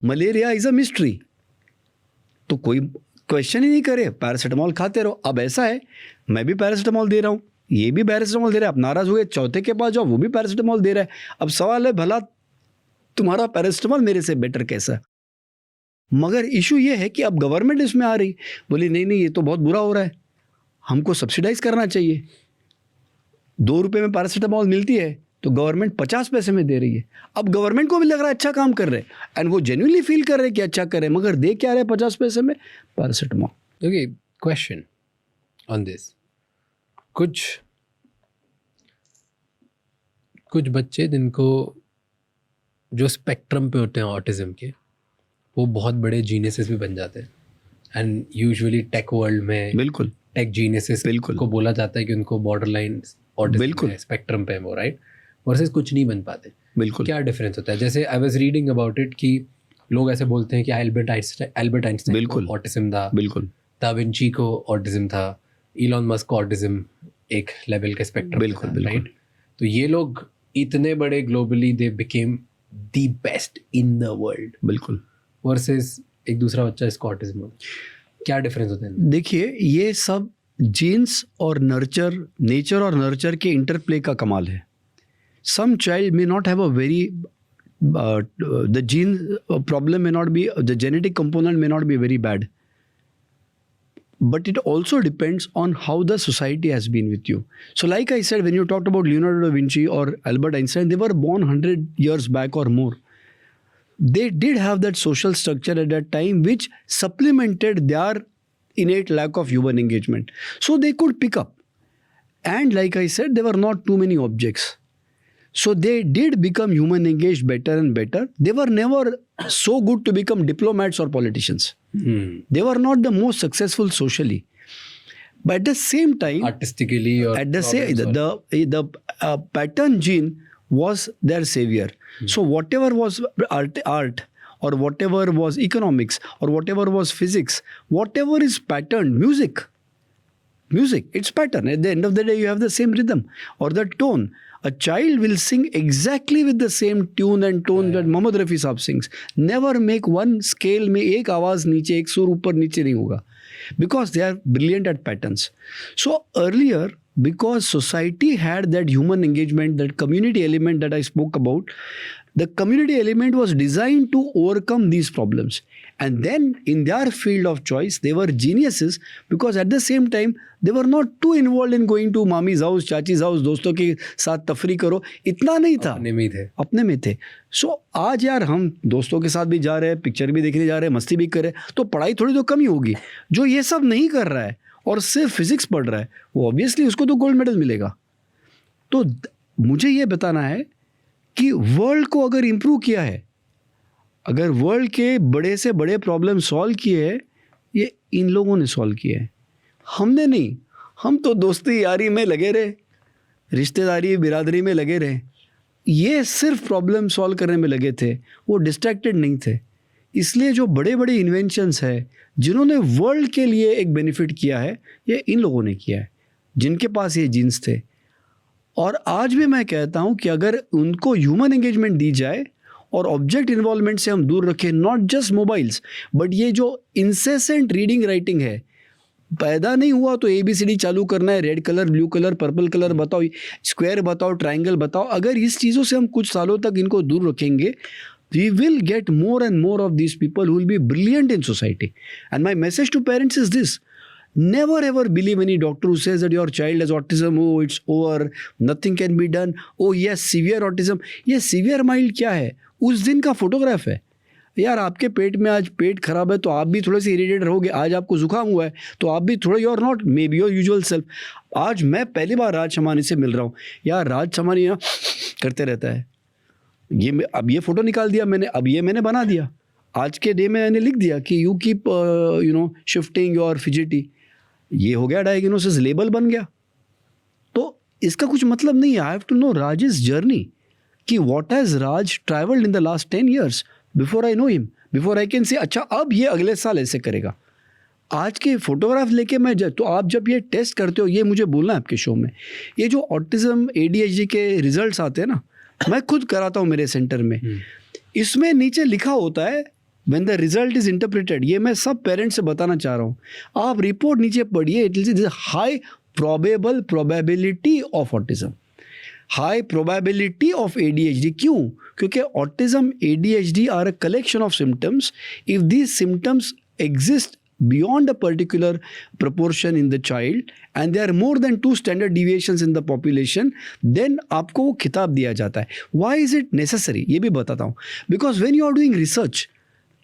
Malaria is a mystery, तो कोई question ही नहीं करे, पैरासीटामोल खाते रहो। अब ऐसा है, मैं भी पैरासीटामोल दे रहा हूँ, ये भी पैरासीटामोल दे रहा है, अब नाराज हुए चौथे के पास जाओ, वो भी पैरासीटामोल दे रहा है। अब सवाल है, भला तुम्हारा पैरासीटामोल मेरे से बेटर कैसा? मगर इशू ये है कि अब गवर्नमेंट इसमें आ रही, बोली नहीं नहीं ये तो बहुत बुरा हो रहा है, हमको सब्सिडाइज करना चाहिए। 2 रुपये में पैरासीटामोल मिलती है तो गवर्नमेंट 50 पैसे में दे रही है। अब गवर्नमेंट को भी लग रहा है अच्छा काम कर रहे हैं, एंड वो जेन्युइनली फील कर रहे हैं कि अच्छा कर रहे हैं, मगर दे क्या रहे 50 पैसे में? Paracetamol. Okay, question on this, कुछ बच्चे जिनको जो स्पेक्ट्रम पे होते हैं ऑटिज्म के, वो बहुत बड़े जीनियसेस भी बन जाते हैं। एंड यूजुअली टेक वर्ल्ड में बिल्कुल टेक जीनियसेस को बोला जाता है कि उनको बॉर्डरलाइन ऑटिज्म है, स्पेक्ट्रम पे है वो, राइट? वर्सेस कुछ नहीं बन पाते। बिल्कुल। क्या डिफरेंस होता है? जैसे I was reading about it कि लोग ऐसे बोलते हैं कि एल्बर्ट आइंस्टाइन को ऑटिज्म था, बिल्कुल, दा विंची को ऑटिज्म था, इलॉन मस्क को ऑटिज्म एक लेवल के स्पेक्ट्रम, बिल्कुल, राइट? तो ये लोग इतने बड़े globally they became the best in the world, बिल्कुल, वर्सेस एक दूसरा बच्चा इसको ऑटिज्म हो। क्या डिफरेंस होते हैं? देखिए, ये सब जीन्स और नर्चर, नेचर और नर्चर के इंटरप्ले का कमाल है। Some child may not have a very the gene problem may not be, the genetic component may not be very bad, but it also depends on how the society has been with you. So like I said, when you talked about Leonardo da Vinci or Albert Einstein, they were born 100 years back or more. They did have that social structure at that time which supplemented their innate lack of human engagement, so they could pick up. And like I said, there were not too many objects, so they did become human engaged better and better. They were never so good to become diplomats or politicians. They were not the most successful socially, but at the same time, artistically, or at the same, the pattern gene was their savior. So whatever was art or whatever was economics or whatever was physics, whatever is patterned, music, it's pattern. At the end of the day, you have the same rhythm or the tone. A child will sing exactly with the same tune and tone that Mohammad Rafi साहब sings. Never make one scale में एक आवाज़ नीचे, एक सुर ऊपर नीचे नहीं होगा, because they are brilliant at patterns. So earlier, because society had that human engagement, that community element that I spoke about, the community element was designed to overcome these problems. And then in their field of choice, they were geniuses, because at the same time, they were not too involved in going to मामी's house, चाची's house, दोस्तों के साथ तफरी करो, इतना नहीं था, अपने में थे। So आज यार हम दोस्तों के साथ भी जा रहे हैं, पिक्चर भी देखने जा रहे हैं, मस्ती भी कर रहे हैं, तो पढ़ाई थोड़ी तो कम ही होगी। जो ये सब नहीं कर रहा है और सिर्फ फिजिक्स पढ़ रहा है, वो ऑब्वियसली उसको तो गोल्ड मेडल मिलेगा। तो मुझे ये बताना है कि वर्ल्ड को अगर इम्प्रूव किया है, अगर वर्ल्ड के बड़े से बड़े प्रॉब्लम सॉल्व किए हैं, ये इन लोगों ने सॉल्व किए हैं, हमने नहीं। हम तो दोस्ती यारी में लगे रहे, रिश्तेदारी बिरादरी में लगे रहे, ये सिर्फ प्रॉब्लम सॉल्व करने में लगे थे, वो डिस्ट्रैक्टेड नहीं थे। इसलिए जो बड़े बड़े इन्वेंशंस है जिन्होंने वर्ल्ड के लिए एक बेनिफिट किया है, ये इन लोगों ने किया है, जिनके पास ये जीन्स थे। और आज भी मैं कहता हूँ कि अगर उनको ह्यूमन एंगेजमेंट दी जाए और ऑब्जेक्ट इन्वॉल्वमेंट से हम दूर रखें, नॉट जस्ट मोबाइल्स, बट ये जो इंसेसेंट रीडिंग राइटिंग है, पैदा नहीं हुआ तो ABCD चालू करना है, red colour, blue colour, purple colour बताओ, स्क्वायर बताओ, ट्राइंगल बताओ, अगर इस चीज़ों से हम कुछ सालों तक इनको दूर रखेंगे, we will get more and more of these people who will be brilliant in society. And my message to parents is this: never ever believe any doctor who says that your child has autism, oh it's over, nothing can be done, oh yes severe autism. ये severe mild क्या है? उस दिन का photograph है यार। आपके पेट में आज पेट खराब है तो आप भी थोड़े से इरिटेट रहोगे, आज आपको जुकाम हुआ है तो आप भी थोड़ा, you are not maybe your usual self. आज मैं पहली बार राज शमानी से मिल रहा हूँ यार, राज शमानी ना करते रहता है, ये अब ये फ़ोटो निकाल दिया मैंने, अब ये मैंने बना दिया, आज के डे में मैंने लिख दिया कि you keep shifting your fidgety, ये हो गया डायग्नोसिस, लेबल बन गया। तो इसका कुछ मतलब नहीं है। I have to know Raj's journey, कि what has Raj travelled in the last 10 years before I know him, before I can say अच्छा अब ये अगले साल ऐसे करेगा। आज के फोटोग्राफ लेके मैं तो आप जब ये टेस्ट करते हो, ये मुझे बोलना है आपके शो में, ये जो ऑटिज्म ADHD के रिजल्ट्स आते हैं ना, मैं खुद कराता हूँ मेरे सेंटर में, इसमें नीचे लिखा होता है when the result is interpreted, ये मैं सब पेरेंट्स से बताना चाह रहा हूँ, आप रिपोर्ट नीचे पढ़िए, it is high probable probability of autism, high probability of ADHD. क्यों? क्योंकि autism, ADHD are a collection of symptoms. If these symptoms exist beyond a particular proportion in the child and there are more than 2 standard deviations in the population, then आपको वो खिताब दिया जाता है. Why is it necessary? ये भी बताता हूँ. Because when you are doing research,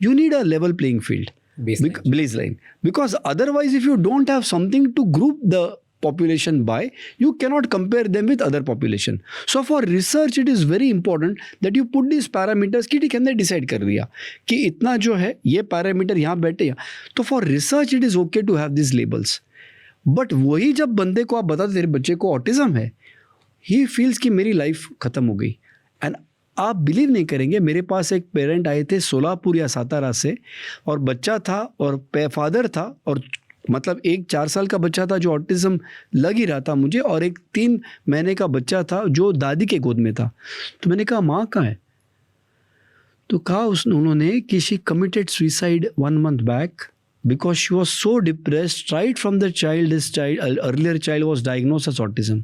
you need a level playing field. Baseline. Because otherwise if you don't have something to group the population by, you cannot compare them with other population. So for research it is very important that you put these parameters कि ठीक है, हमने decide कर दिया कि इतना जो है ये पैरामीटर यहाँ बैठे यहाँ, तो for research it is okay to have these labels. But वही जब बंदे को आप बताते तेरे बच्चे को ऑटिज्म है, he feels कि मेरी लाइफ खत्म हो गई. एंड आप बिलीव नहीं करेंगे, मेरे पास एक पेरेंट आए थे सोलापुर या सातारा से, और बच्चा था और फादर था, और मतलब एक 4 साल का बच्चा था जो ऑटिज्म लग ही रहा था मुझे, और एक 3 महीने का बच्चा था जो दादी के गोद में था. तो मैंने कहा माँ कहाँ है? तो कहा उन्होंने कि she committed suicide 1 month back because she was so depressed right from the child. This child, earlier child was diagnosed as autism.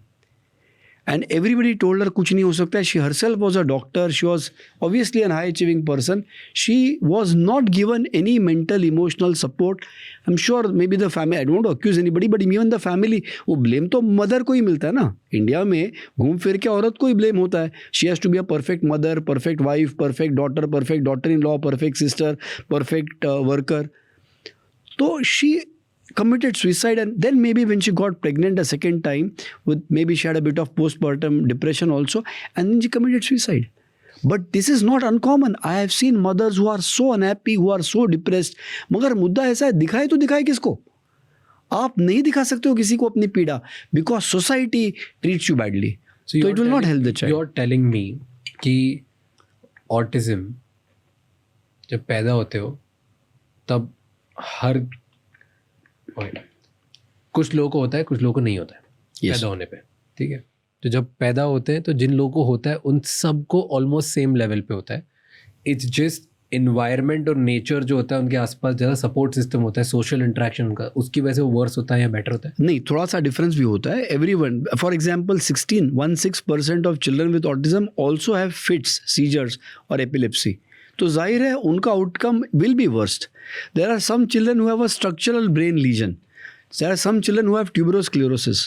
And everybody told her कुछ नहीं हो सकता है. She herself was a doctor. She was obviously an high achieving person. She was not given any mental emotional support. I'm sure maybe the family, I don't want to accuse anybody, but even the family, वो blame तो mother को ही मिलता है ना. India में घूम फिर के औरत को ही blame होता है. She has to be a perfect mother, perfect wife, perfect daughter-in-law, perfect sister, perfect worker. तो she committed suicide, and then maybe when she got pregnant a second time, with maybe she had a bit of postpartum depression also, and then she committed suicide. But this is not uncommon. I have seen mothers who are so unhappy, who are so depressed. मगर मुद्दा ऐसा है, दिखाए तो दिखाए किसको? आप नहीं दिखा सकते हो किसी को अपनी पीड़ा, because society treats you badly. So it will not help the child. You're telling me कि autism जब पैदा होते हो तब हर कुछ लोगों को होता है, कुछ लोगों को नहीं होता है. yes. पैदा होने पे, ठीक है. तो जब पैदा होते हैं तो जिन लोगों को होता है उन सबको ऑलमोस्ट सेम लेवल पे होता है. इट्स जस्ट इन्वायरमेंट और नेचर जो होता है उनके आसपास ज़्यादा सपोर्ट सिस्टम होता है, सोशल इंटरेक्शन उनका, उसकी वजह से वो वर्स होता है या बेटर होता है. नहीं, थोड़ा सा डिफरेंस भी होता है. Everyone, for example 16% of children with autism also have fits, seizures और एपिलेप्सी. तो जाहिर है उनका outcome will be worst. There are some children who have a structural brain lesion. There are some children who have tuberous sclerosis.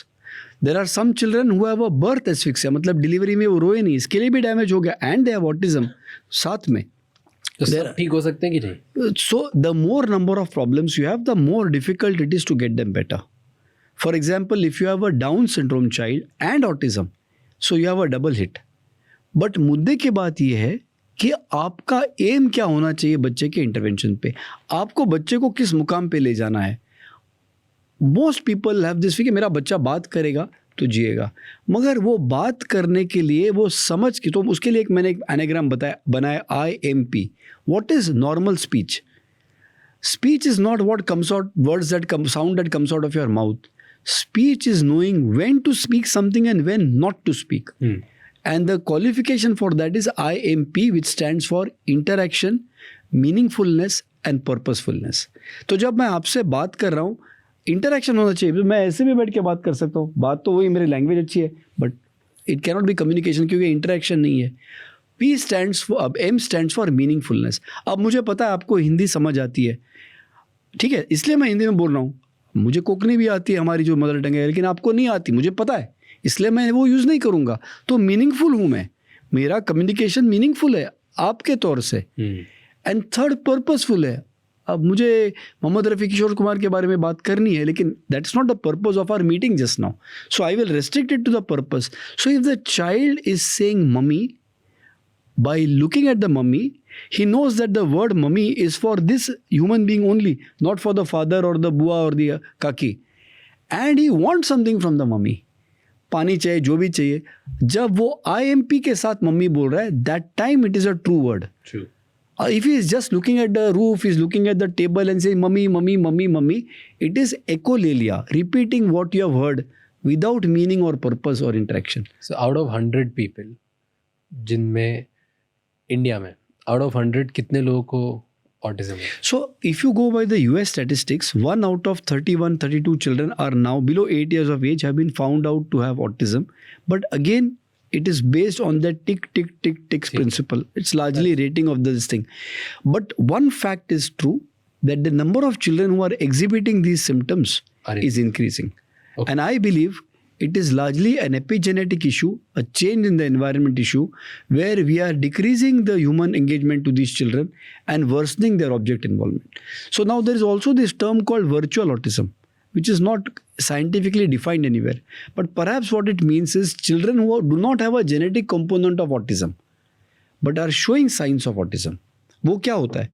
There are some children who have a birth asphyxia, मतलब delivery में वो रोए नहीं, इसके लिए भी damage हो गया, एंड दे हैव ऑटिज्म साथ में. तो सब ठीक हो सकते हैं कि नहीं? So the more number of problems you have, the more difficult it is to get them better. For example, if you have a Down syndrome child and autism, so you have a double hit. But मुद्दे की बात यह है कि आपका M क्या होना चाहिए बच्चे के इंटरवेंशन पे, आपको बच्चे को किस मुकाम पे ले जाना है. मोस्ट पीपल हैव दिस कि मेरा बच्चा बात करेगा तो जिएगा, मगर वो बात करने के लिए वो समझ के, तो उसके लिए मैंने एक एनाग्राम बनाया IMP. What is normal speech? Speech is not what comes out, words that sound that comes out of your mouth. Speech is knowing when to speak something and when not to speak. And the qualification for that is IMP, which stands for interaction, meaningfulness and purposefulness. तो जब मैं आपसे बात कर रहा हूँ, interaction होना चाहिए. मैं ऐसे भी बैठ के बात कर सकता हूँ, बात तो वही, मेरी लैंग्वेज अच्छी है, but it cannot be communication क्योंकि इंटरेक्शन नहीं है. P stands for, अब M stands for meaningfulness. अब मुझे पता है आपको हिंदी समझ आती है, ठीक है, इसलिए मैं हिंदी में बोल रहा हूँ. मुझे कोंकणी भी आती है, हमारी जो मदर टंग है, लेकिन आपको नहीं आती, मुझे पता है, इसलिए मैं वो यूज़ नहीं करूँगा. तो मीनिंगफुल हूँ मैं, मेरा कम्युनिकेशन मीनिंगफुल है आपके तौर से. एंड थर्ड, पर्पसफुल है. अब मुझे मोहम्मद रफ़ी किशोर कुमार के बारे में बात करनी है, लेकिन that's not the purpose of our meeting just now. So I will restrict it to the purpose. So if the child is saying mummy, by looking at the mummy, he knows that the word mummy is for this human being only, not for the father or the bua or the kaki. And he wants something from the mummy. पानी चाहिए, जो भी चाहिए. जब वो IMP के साथ mummy बोल रहा है, that time it is a true word. True. If he is just looking at the roof, he is looking at the table and saying mummy, mummy, mummy, mummy, it is echolalia, repeating what you have heard without meaning or purpose or interaction. So out of 100 people, जिनमें India में out of 100 कितने लोगों को autism है. So, if you go by the US statistics, 1 out of 31, 32 children are now below 8 years of age have been found out to have autism. But again, it is based on the tick principle. It's largely rating of this thing. But one fact is true that the number of children who are exhibiting these symptoms is increasing. Okay. And I believe it is largely an epigenetic issue, a change in the environment issue, where we are decreasing the human engagement to these children and worsening their object involvement. So now there is also this term called virtual autism, which is not scientifically defined anywhere. But perhaps what it means is children who do not have a genetic component of autism, but are showing signs of autism. वो क्या होता है?